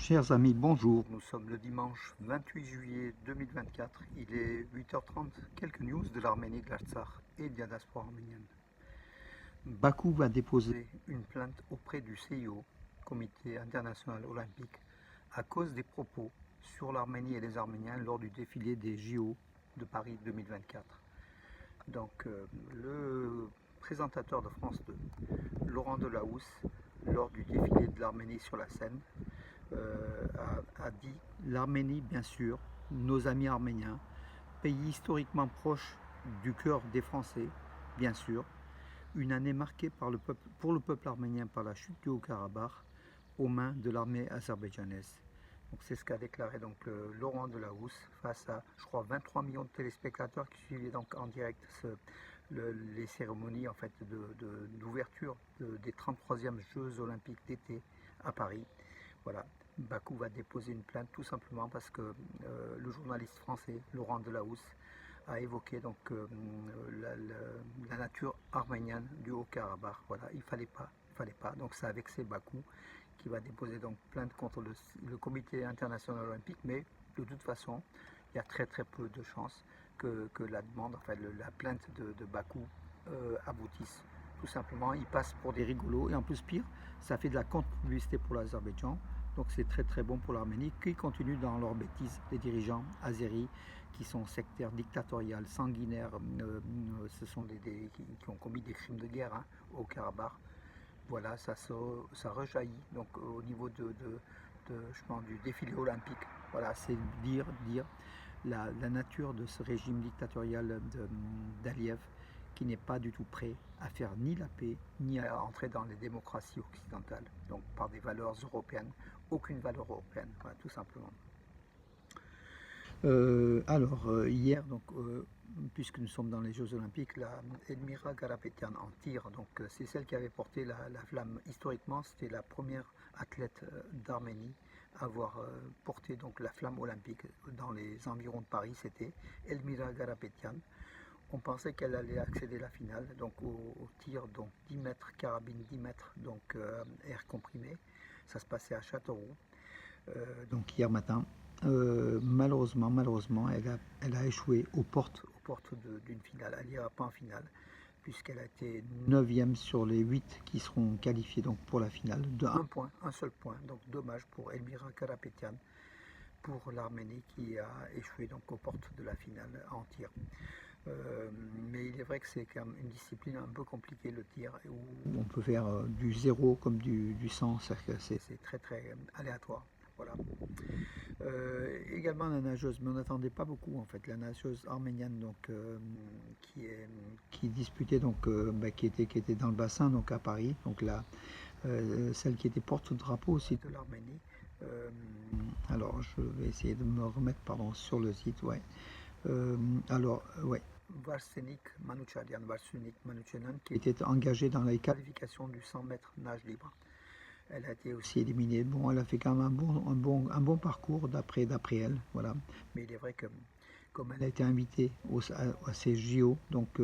Chers amis, bonjour. Nous sommes le dimanche 28 juillet 2024. Il est 8h30. Quelques news de l'Arménie, de l'Artsakh et de la diaspora arménienne. Bakou va déposer une plainte auprès du CIO, Comité international olympique, à cause des propos sur l'Arménie et les Arméniens lors du défilé des JO de Paris 2024. Donc, le présentateur de France 2, Laurent Delahousse, lors du défilé de l'Arménie sur la scène, a dit l'Arménie, bien sûr, nos amis arméniens, pays historiquement proche du cœur des Français, bien sûr, une année marquée pour le peuple arménien par la chute du Haut-Karabakh aux mains de l'armée azerbaïdjanaise. Donc c'est ce qu'a déclaré donc Laurent Delahousse face à, je crois, 23 millions de téléspectateurs qui suivaient donc en direct les cérémonies en fait d'ouverture des 33e Jeux Olympiques d'été à Paris. Voilà, Bakou va déposer une plainte tout simplement parce que le journaliste français Laurent Delahousse a évoqué donc la nature arménienne du Haut-Karabakh. Voilà, il fallait pas. Donc c'est avec ces Bakou qui va déposer donc plainte contre le Comité international olympique, mais de toute façon, il y a très peu de chances que la demande, enfin la plainte de Bakou aboutisse. Tout simplement, ils passent pour des rigolos et en plus pire, ça fait de la contre-publicité pour l'Azerbaïdjan. Donc c'est très bon pour l'Arménie qui continue dans leur bêtise. Les dirigeants azéris qui sont sectaires, dictatoriales, sanguinaires, ce sont qui ont commis des crimes de guerre au Karabakh. Voilà, ça rejaillit donc au niveau je pense, du défilé olympique. Voilà, c'est dire la nature de ce régime dictatorial d'Aliyev qui n'est pas du tout prêt à faire ni la paix, ni à entrer dans les démocraties occidentales. Donc par des valeurs européennes, aucune valeur européenne, voilà, tout simplement. Hier, donc, puisque nous sommes dans les Jeux Olympiques, la Elmira Garapetian en tir, donc c'est celle qui avait porté la flamme. Historiquement, c'était la première athlète d'Arménie à avoir porté donc la flamme olympique dans les environs de Paris. C'était Elmira Garapetian. On pensait qu'elle allait accéder à la finale, donc au tir, donc 10 mètres, carabine 10 mètres, donc air comprimé. Ça se passait à Châteauroux. Donc hier matin, malheureusement, elle a échoué aux portes d'une finale. Elle n'ira pas en finale, puisqu'elle a été 9e sur les 8 qui seront qualifiés donc, pour la finale, de 1 point, un seul point. Donc dommage pour Elmira Karapetian, pour l'Arménie qui a échoué donc, aux portes de la finale en tir. Mais il est vrai que c'est quand même une discipline un peu compliquée, le tir, où on peut faire du 0 comme du 100, c'est très aléatoire. Voilà. Également la nageuse, mais on n'attendait pas beaucoup en fait. La nageuse arménienne donc qui disputait donc qui était dans le bassin donc à Paris, donc là celle qui était porte-drapeau aussi de l'Arménie. Alors je vais essayer de me remettre sur le site, ouais. Varsenik Manoucharian, qui était engagée dans les qualifications du 100 mètres nage libre. Elle a été aussi éliminée. Bon, elle a fait quand même un bon parcours d'après elle, voilà. Mais il est vrai que comme elle a été invitée à ces JO, donc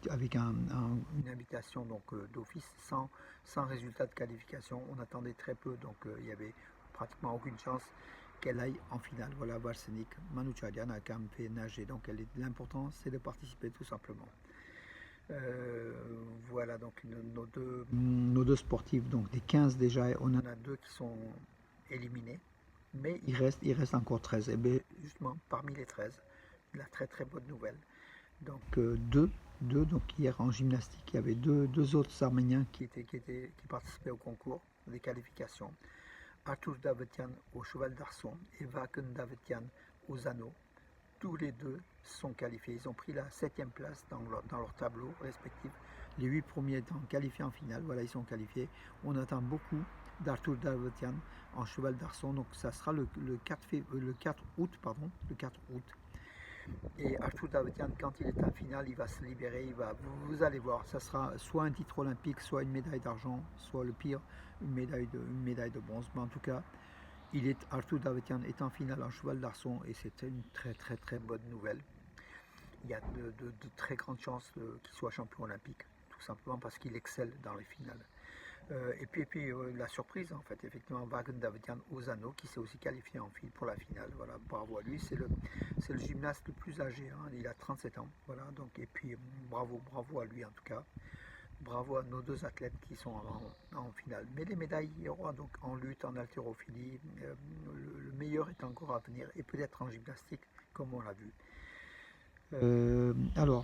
avec une invitation donc d'office sans résultat de qualification, on attendait très peu, donc il y avait pratiquement aucune chance qu'elle aille en finale. Voilà, Varsenik Manoucharian a quand même fait nager, donc l'important c'est de participer tout simplement. Voilà donc nos deux sportifs, donc des 15 déjà, on en a 2 qui sont éliminés, mais il reste encore 13. Et bien justement, parmi les 13, la très bonne nouvelle. Donc deux, donc hier en gymnastique, il y avait deux autres Arméniens qui participaient au concours des qualifications. Arthur Davetian au cheval d'arçon et Vaken Davetian aux anneaux. Tous les deux sont qualifiés. Ils ont pris la 7e place dans leur tableau respectif. Les 8 premiers étant qualifiés en finale. Voilà, ils sont qualifiés. On attend beaucoup d'Arthur Davetian en cheval d'arçon. Donc ça sera le 4 août. Et Arthur Davetian, quand il est en finale, il va se libérer. Vous allez voir, ça sera soit un titre olympique, soit une médaille d'argent, soit le pire, une médaille de bronze. Mais en tout cas, Arthur Davetian est en finale en cheval d'arçon et c'est une très bonne nouvelle. Il y a de très grandes chances qu'il soit champion olympique, tout simplement parce qu'il excelle dans les finales. La surprise, en fait, effectivement, Vagan Davtian Ozano qui s'est aussi qualifié en file pour la finale. Voilà, bravo à lui. C'est le gymnaste le plus âgé, hein, il a 37 ans. Voilà, donc, bravo à lui en tout cas. Bravo à nos deux athlètes qui sont en finale. Mais les médailles, il y aura donc en lutte, en haltérophilie, le meilleur est encore à venir et peut-être en gymnastique, comme on l'a vu. Alors,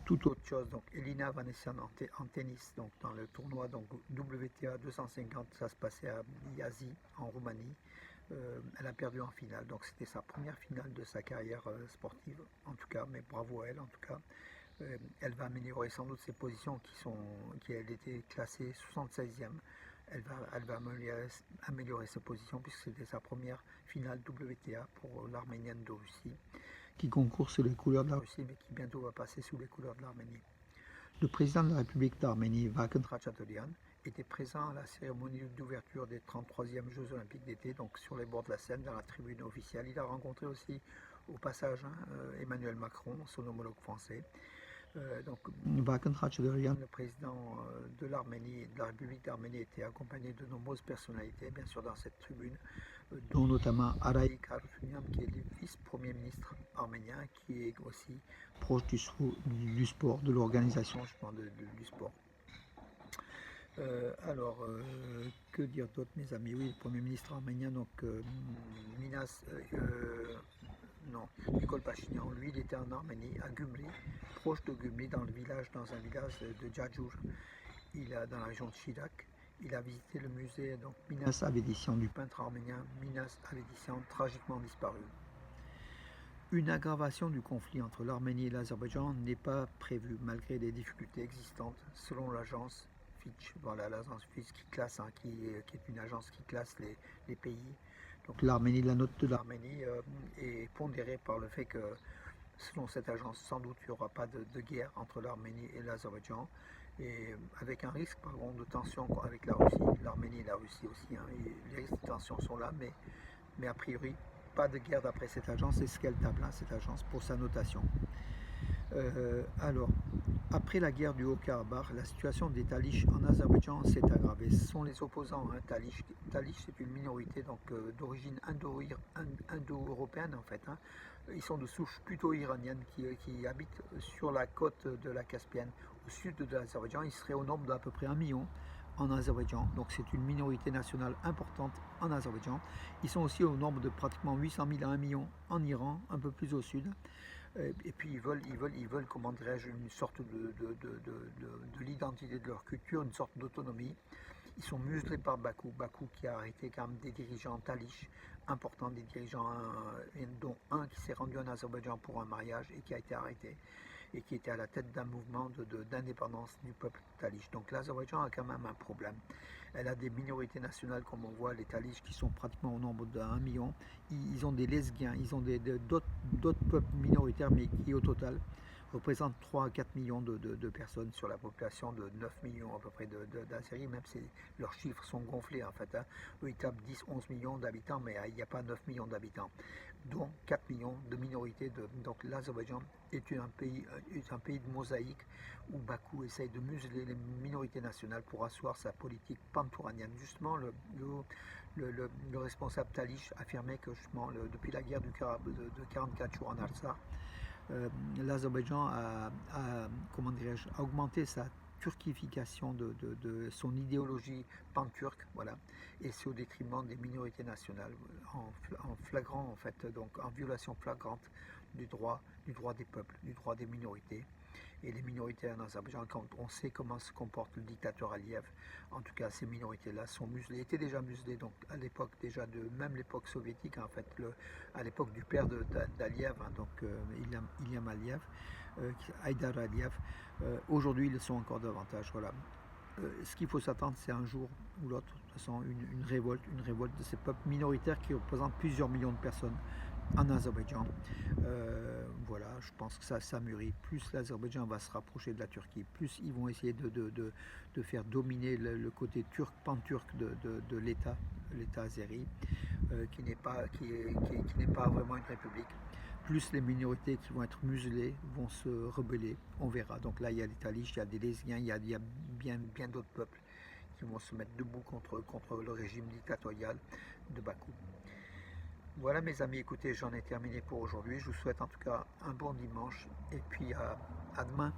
toute autre chose, donc Elina Vanessian en tennis, donc dans le tournoi donc WTA 250, ça se passait à Iași en Roumanie. Elle a perdu en finale, donc c'était sa première finale de sa carrière sportive, en tout cas, mais bravo à elle en tout cas. Elle va améliorer sans doute ses positions qui elle était classée 76e. Elle va améliorer ses positions puisque c'était sa première finale WTA pour l'Arménienne de Russie, qui concourt sous les couleurs de la Russie mais qui bientôt va passer sous les couleurs de l'Arménie. Le président de la République d'Arménie, Vakhtang Ratchaburian, était présent à la cérémonie d'ouverture des 33e Jeux Olympiques d'été, donc sur les bords de la Seine, dans la tribune officielle. Il a rencontré aussi au passage Emmanuel Macron, son homologue français. Donc Vakhtang Ratchaburian, le président de l'Arménie, de la République d'Arménie, était accompagné de nombreuses personnalités, bien sûr, dans cette tribune, dont notamment Araïk Harutyunyan, qui est le vice-premier ministre arménien, qui est aussi proche du sport, de l'organisation du sport. Que dire d'autre, mes amis? Oui, le Premier ministre arménien, donc Nicole Pachinian, lui, il était en Arménie, à Gümri, proche de Gümri, dans un village de Djadjour, dans la région de Chirak. Il a visité le musée donc Minas Avedisian du peintre arménien Minas Avedisian, tragiquement disparu. Une aggravation du conflit entre l'Arménie et l'Azerbaïdjan n'est pas prévue malgré les difficultés existantes, selon l'agence Fitch, voilà l'agence Fitch qui classe, qui est une agence qui classe les pays. Donc la note de l'Arménie est pondérée par le fait que, selon cette agence, sans doute il n'y aura pas de guerre entre l'Arménie et l'Azerbaïdjan, et avec un risque par contre de tension avec la Russie, l'Arménie et la Russie aussi. Hein, les risques de tension sont là, mais a priori pas de guerre d'après cette agence, c'est ce qu'elle table, hein, cette agence, pour sa notation. Après la guerre du Haut-Karabakh, la situation des Talish en Azerbaïdjan s'est aggravée. Ce sont les opposants, hein, Talish. Talish, c'est une minorité d'origine indo-européenne en fait. Hein. Ils sont de souche plutôt iranienne qui habitent sur la côte de la Caspienne, au sud de l'Azerbaïdjan. Ils seraient au nombre d'à peu près 1 million en Azerbaïdjan, donc c'est une minorité nationale importante en Azerbaïdjan. Ils sont aussi au nombre de pratiquement 800 000 à 1 million en Iran, un peu plus au sud. Et puis ils veulent, comment dirais-je, une sorte de l'identité de leur culture, une sorte d'autonomie. Ils sont muselés par Bakou qui a arrêté quand même des dirigeants talish importants, des dirigeants, dont un qui s'est rendu en Azerbaïdjan pour un mariage et qui a été arrêté, et qui était à la tête d'un mouvement d'indépendance du peuple talish. Donc l'Azerbaïdjan a quand même un problème. Elle a des minorités nationales, comme on voit, les Talish, qui sont pratiquement au nombre d'1 million. Ils ont des lesguiens, ils ont d'autres peuples minoritaires, mais qui au total représentent 3 à 4 millions de personnes sur la population de 9 millions à peu près d'Azéris, même si leurs chiffres sont gonflés en fait. Hein. Eux, ils tapent 10-11 millions d'habitants, mais il n'y a pas 9 millions d'habitants, dont 4 millions de minorités. Donc l'Azerbaïdjan est un pays de mosaïque où Bakou essaye de museler les minorités nationales pour asseoir sa politique pantouranienne. Justement, le responsable Talish affirmait que justement, depuis la guerre de 44 jours en Artsakh, l'Azerbaïdjan a augmenté sa turquification de son idéologie pan-turque, voilà, et c'est au détriment des minorités nationales, en flagrant en fait, donc en violation flagrante du droit des peuples, du droit des minorités. Et les minorités en Azerbaïdjan, quand on sait comment se comporte le dictateur Aliyev, en tout cas ces minorités-là sont muselées, étaient déjà muselées, donc à l'époque déjà même l'époque soviétique, en fait, à l'époque du père d'Aliyev, hein, donc Ilham Aliyev, Haïdar Aliyev, aujourd'hui ils le sont encore davantage, voilà. Ce qu'il faut s'attendre, c'est un jour ou l'autre, de toute façon, une révolte de ces peuples minoritaires qui représentent plusieurs millions de personnes en Azerbaïdjan. Voilà, je pense que ça mûrit. Plus l'Azerbaïdjan va se rapprocher de la Turquie, plus ils vont essayer de faire dominer le côté pan-turc de l'État azéri, qui n'est pas vraiment une république. Plus les minorités qui vont être muselées vont se rebeller, on verra. Donc là, il y a les Talish, il y a des Lesguiens, il y a bien d'autres peuples qui vont se mettre debout contre le régime dictatorial de Bakou. Voilà mes amis, écoutez, j'en ai terminé pour aujourd'hui. Je vous souhaite en tout cas un bon dimanche et puis à demain.